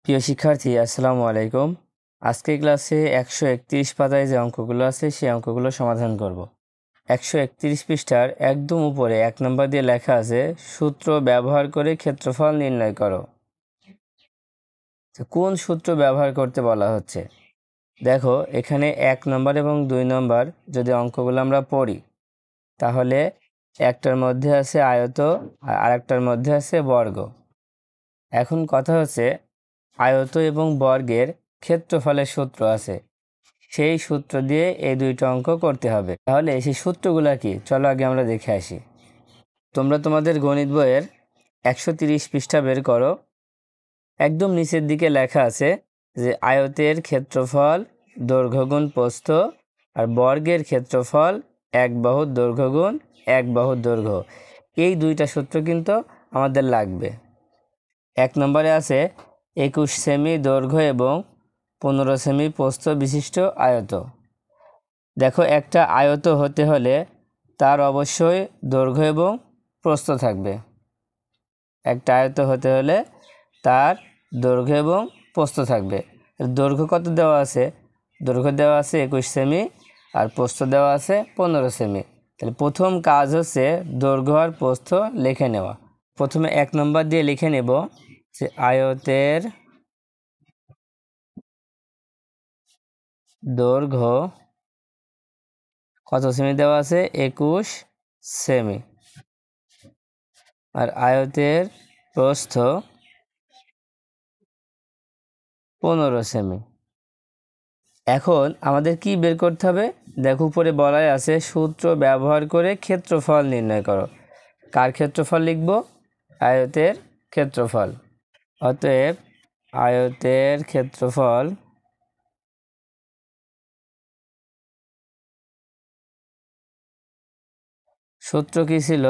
প্রিয় শিক্ষার্থী, আসসালামু আলাইকুম। আজকের ক্লাসে 131 পাতায় যে অঙ্কগুলো আছে সেই অঙ্কগুলো সমাধান করব। 131 পৃষ্ঠার একদম উপরে 1 নম্বর দিয়ে লেখা আছে সূত্র ব্যবহার করে ক্ষেত্রফল নির্ণয় করো। কোন সূত্র ব্যবহার করতে বলা হচ্ছে? দেখো, এখানে 1 নম্বর এবং 2 নম্বর যদি অঙ্কগুলো আমরা পড়ি, তাহলে একটার মধ্যে আছে আয়ত আর আরেকটার মধ্যে আছে বর্গ। এখন কথা হচ্ছে, আয়ত এবং বর্গের ক্ষেত্রফলের সূত্র আছে, সেই সূত্র দিয়ে এই দুইটা অঙ্ক করতে হবে। তাহলে সেই সূত্রগুলো কি, চলো আগে আমরা দেখে আসি। তোমরা তোমাদের গণিত বইয়ের 130 পৃষ্ঠা বের করো। একদম নিচের দিকে লেখা আছে যে আয়তের ক্ষেত্রফল দৈর্ঘ্য গুণ প্রস্থ আর বর্গের ক্ষেত্রফল এক বাহুর দৈর্ঘ্য গুণ এক বাহুর দৈর্ঘ্য। এই দুইটা সূত্র কিন্তু আমাদের লাগবে। 1 নম্বরে আছে 21 সেমি দৈর্ঘ্য এবং 15 সেমি প্রস্থ বিশিষ্ট আয়ত। দেখো, একটা আয়ত হতে হলে তার অবশ্যই দৈর্ঘ্য এবং প্রস্থ থাকবে। একটা আয়ত হতে হলে তার দৈর্ঘ্য এবং প্রস্থ থাকবে। দৈর্ঘ্য কত দেওয়া আছে? দৈর্ঘ্য দেওয়া আছে 21 সেমি আর প্রস্থ দেওয়া আছে 15 সেমি। তাহলে প্রথম কাজ হচ্ছে দৈর্ঘ্য আর প্রস্থ লিখে নেওয়া। প্রথমে 1 নম্বর দিয়ে লিখে নেব যে আয়তের দৈর্ঘ্য কত সেমি দেওয়া আছে? 21 সেমি। আর আয়তের প্রস্থ 15 সেমি। এখন আমাদের কি বের করতে হবে? দেখো, উপরে বলাই আছে সূত্র ব্যবহার করে ক্ষেত্রফল নির্ণয় করো। কার ক্ষেত্রফল লিখব? আয়তের ক্ষেত্রফল। অতএব আয়তের ক্ষেত্রফল সূত্র কি ছিল?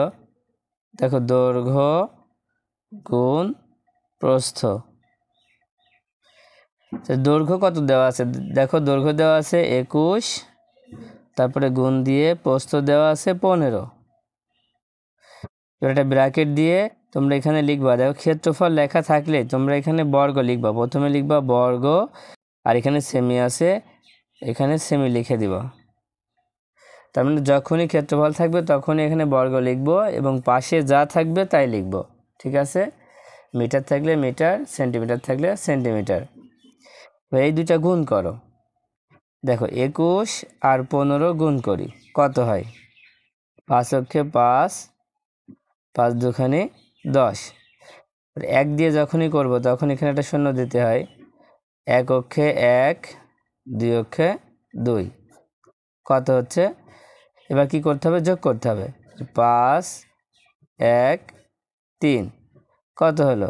দেখো, দৈর্ঘ্য গুণ প্রস্থ। দৈর্ঘ্য কত দেওয়া আছে? দেখো, দৈর্ঘ্য দেওয়া আছে 21, তারপরে গুণ দিয়ে প্রস্থ দেওয়া আছে 15। একটা ব্র্যাকেট দিয়ে তোমরা এখানে লিখবা। দেখো, ক্ষেত্রফল লেখা থাকলে তোমরা এখানে বর্গ লিখবা। প্রথমে লিখবা বর্গ, আর এখানে সেমি আছে, এখানে সেমি লিখে দিবা। তার মানে যখনই ক্ষেত্রফল থাকবে তখনই এখানে বর্গ লিখবো এবং পাশে যা থাকবে তাই লিখবো। ঠিক আছে? মিটার থাকলে মিটার, সেন্টিমিটার থাকলে সেন্টিমিটার। এই দুইটা গুণ করো। দেখো, 21 আর 15 গুণ করি, কত হয়? 5 অক্ষে 5, 5 দুখানে 10। 1 দিয়ে যখনই করব তখন এখানে একটা শূন্য দিতে হয়। 1 অক্ষে 1, 2 অক্ষে 2, কত হচ্ছে? এবার কি করতে হবে? যোগ করতে হবে। 5, 1, 3, কত হলো?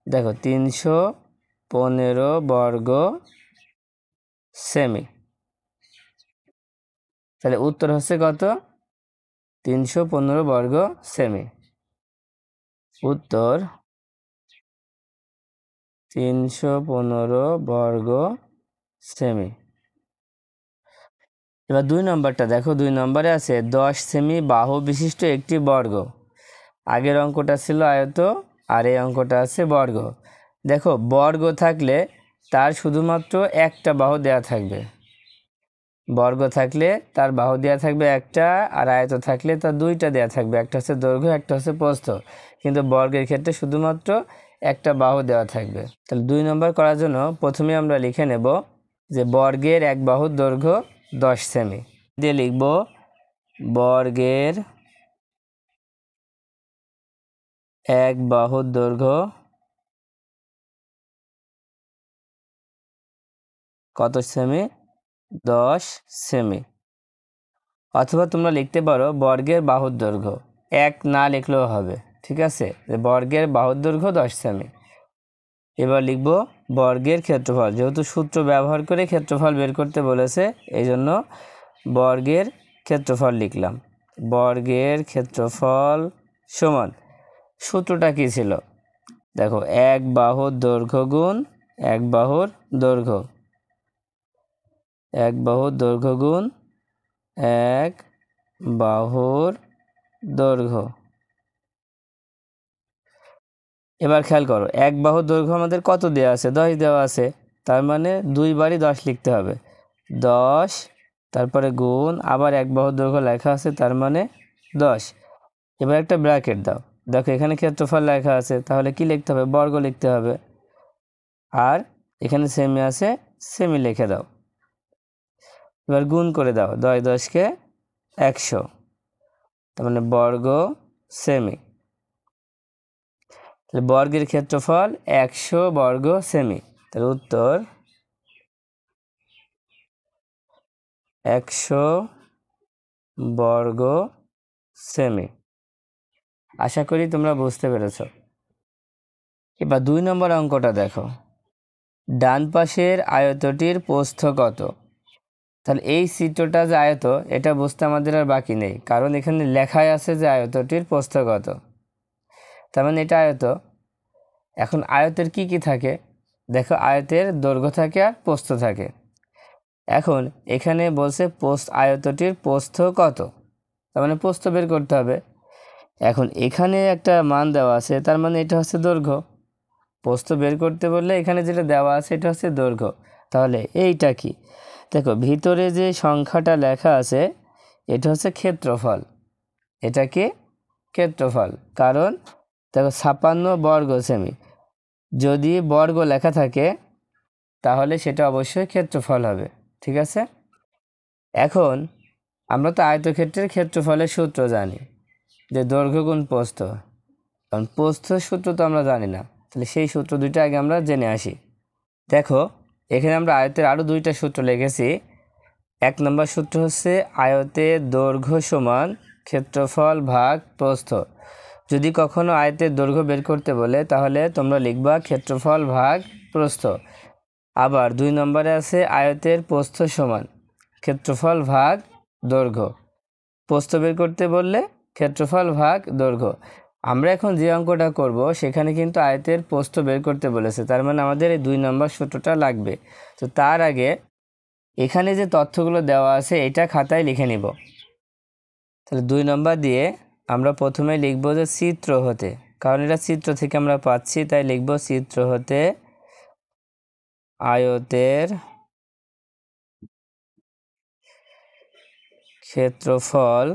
দেখো, 315 বর্গ সেমি। তাহলে উত্তর হচ্ছে কত? 315 বর্গ সেমি। উত্তর 315 বর্গ সেমি। এবার 2 নম্বরটা দেখো, 2 নম্বরে আছে 10 সেমি বাহু বিশিষ্ট একটি বর্গ। আগের অঙ্কটা ছিল আয়ত আর এই অঙ্কটা আছে বর্গ। দেখো, বর্গ থাকলে তার শুধুমাত্র একটা বাহু দেয়া থাকবে। বর্গ থাকলে তার বাহু দেওয়া থাকবে একটা, আর আয়ত থাকলে তার দুইটা দেওয়া থাকবে, একটা হচ্ছে দৈর্ঘ্য, একটা হচ্ছে প্রস্থ। কিন্তু বর্গের ক্ষেত্রে শুধুমাত্র একটা বাহু দেওয়া থাকবে। তাহলে 2 নম্বর করার জন্য প্রথমে আমরা লিখে নেব যে বর্গের এক বাহুর দৈর্ঘ্য 10 সেমি দিয়ে লিখব বর্গের এক বাহুর দৈর্ঘ্য কত সেমি? 10 সেমি। অথবা তোমরা লিখতে পারো বর্গের বাহুর দৈর্ঘ্য, এক না লিখলেও হবে। ঠিক আছে? যে বর্গের বাহুর দৈর্ঘ্য 10 সেমি। এবার লিখব বর্গের ক্ষেত্রফল। যেহেতু সূত্র ব্যবহার করে ক্ষেত্রফল বের করতে বলেছে, এই জন্য বর্গের ক্ষেত্রফল লিখলাম। বর্গের ক্ষেত্রফল সমান, সূত্রটা কী ছিল? দেখো, এক বাহুর দৈর্ঘ্য গুণ এক বাহুর দৈর্ঘ্য, এক বাহুর দৈর্ঘ্য গুণ এক বাহুর দৈর্ঘ্য। এবার খেয়াল করো, এক বাহুর দৈর্ঘ্য আমাদের কত দেওয়া আছে? 10 দেওয়া আছে, তার মানে 2 বারই 10 লিখতে হবে। 10 তারপরে গুণ আবার এক বাহুর দৈর্ঘ্য লেখা আছে, তার মানে 10। এবার একটা ব্র্যাকেট দাও। দেখো এখানে ক্ষেত্রফল লেখা আছে, তাহলে কি লিখতে হবে? বর্গ লিখতে হবে। আর এখানে সেমি আছে, সেমি লিখে দাও। এবার গুণ করে দাও, 10 10কে 100, তার মানে বর্গ সেমি। তাহলে বর্গের ক্ষেত্রফল 100 বর্গ সেমি। তাহলে উত্তর 100 বর্গ সেমি। আশা করি তোমরা বুঝতে পেরেছ। এবার 2 নম্বর অঙ্কটা দেখো। ডান পাশের আয়তটির প্রস্থ কত? তাহলে এই চিত্রটা যে আয়ত, এটা বুঝতে আমাদের আর বাকি নেই, কারণ এখানে লেখাই আছে যে আয়তটির প্রস্থ কত। তার মানে এটা আয়ত। এখন আয়তের কি কি থাকে? দেখো আয়তের দৈর্ঘ্য থাকে আর প্রস্থ থাকে। এখন এখানে বলছে আয়তটির প্রস্থ কত, তার মানে প্রস্থ বের করতে হবে। এখন এখানে একটা মান দেওয়া আছে, তার মানে এটা হচ্ছে দৈর্ঘ্য। প্রস্থ বের করতে বললে এখানে যেটা দেওয়া আছে এটা হচ্ছে দৈর্ঘ্য। তাহলে এইটা কি? দেখো ভিতরে যে সংখ্যাটা লেখা আছে এটা হচ্ছে ক্ষেত্রফল। এটা কি? ক্ষেত্রফল। কারণ দেখো 56 বর্গ সেমি, যদি বর্গ লেখা থাকে তাহলে সেটা অবশ্যই ক্ষেত্রফল হবে। ঠিক আছে? এখন আমরা তো আয়তক্ষেত্রের ক্ষেত্রফলের সূত্র জানি, যে দৈর্ঘ্য গুণ প্রস্থ। কারণ প্রস্থের সূত্র তো আমরা জানি না, তাহলে সেই সূত্র দুইটা আগে আমরা জেনে আসি। দেখো এখানে আমরা আয়তের আরও 2টা সূত্র লিখেছি। 1 নম্বর সূত্র হচ্ছে আয়তের দৈর্ঘ্য সমান ক্ষেত্রফল ভাগ প্রস্থ। যদি কখনো আয়তের দৈর্ঘ্য বের করতে বলে তাহলে তোমরা লিখবা ক্ষেত্রফল ভাগ প্রস্থ। আবার 2 নম্বরে আছে আয়তের প্রস্থ সমান ক্ষেত্রফল ভাগ দৈর্ঘ্য। প্রস্থ বের করতে বললে ক্ষেত্রফল ভাগ দৈর্ঘ্য। আমরা এখন যে অঙ্কটা করব সেখানে কিন্তু আয়তের প্রস্থ বের করতে বলেছে, তার মানে আমাদের এই 2 নম্বর সূত্রটা লাগবে। তো তার আগে এখানে যে তথ্যগুলো দেওয়া আছে এটা খাতায় লিখে নিব। তাহলে 2 নম্বর দিয়ে আমরা প্রথমে লিখব যে চিত্র হতে, কারণ এটা চিত্র থেকে আমরা পাচ্ছি, তাই লিখব চিত্র হতে আয়তের ক্ষেত্রফল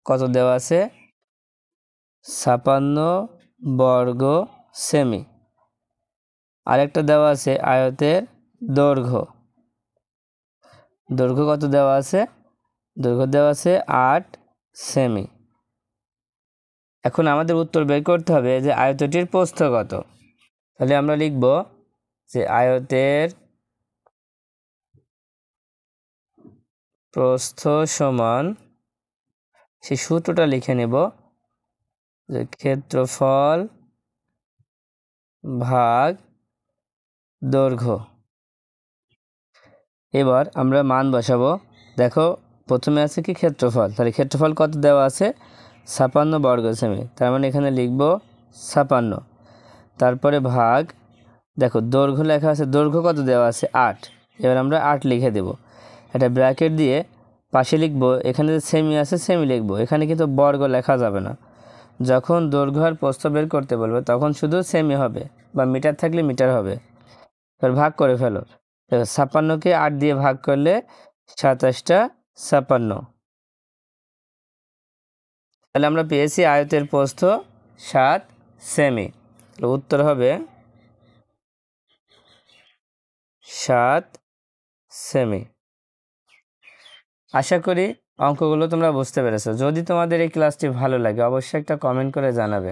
কত দেওয়া আছে? 56 বর্গ সেমি। আরেকটা দেওয়া আছে আয়তের দৈর্ঘ্য। দৈর্ঘ্য কত দেওয়া আছে? দৈর্ঘ্য দেওয়া আছে 8 সেমি। এখন আমাদের উত্তর বের করতে হবে যে আয়তটির প্রস্থ কত। তাহলে আমরা লিখব যে আয়তের প্রস্থ সমান, সেই সূত্রটা লিখে নেব, যে ক্ষেত্রফল ভাগ দৈর্ঘ্য। এবার আমরা মান বসাবো। দেখো প্রথমে আছে কি? ক্ষেত্রফল। তাহলে ক্ষেত্রফল কত দেওয়া আছে? 56 বর্গ সেমি, তার মানে এখানে লিখব 56। তারপরে ভাগ, দেখো দৈর্ঘ্য লেখা আছে, দৈর্ঘ্য কত দেওয়া আছে? 8। এবার আমরা 8 লিখে দেব। একটা ব্র্যাকেট দিয়ে পাশে লিখব, এখানে যে সেমি আছে সেমি লিখব, এখানে কিন্তু বর্গ লেখা যাবে না। যখন দৈর্ঘ্য আর প্রস্থ বের করতে বলবে তখন শুধু সেমি হবে, বা মিটার থাকলে মিটার হবে। এবার ভাগ করে ফেলো। 56কে 8 দিয়ে ভাগ করলে 27টা 56। তাহলে আমরা পেয়েছি আয়তের প্রস্থ 7 সেমি। উত্তর হবে 7 সেমি। আশা করি অঙ্কগুলো তোমরা বুঝতে পেরেছো। যদি তোমাদের এই ক্লাসটি ভালো লাগে অবশ্যই একটা কমেন্ট করে জানাবে।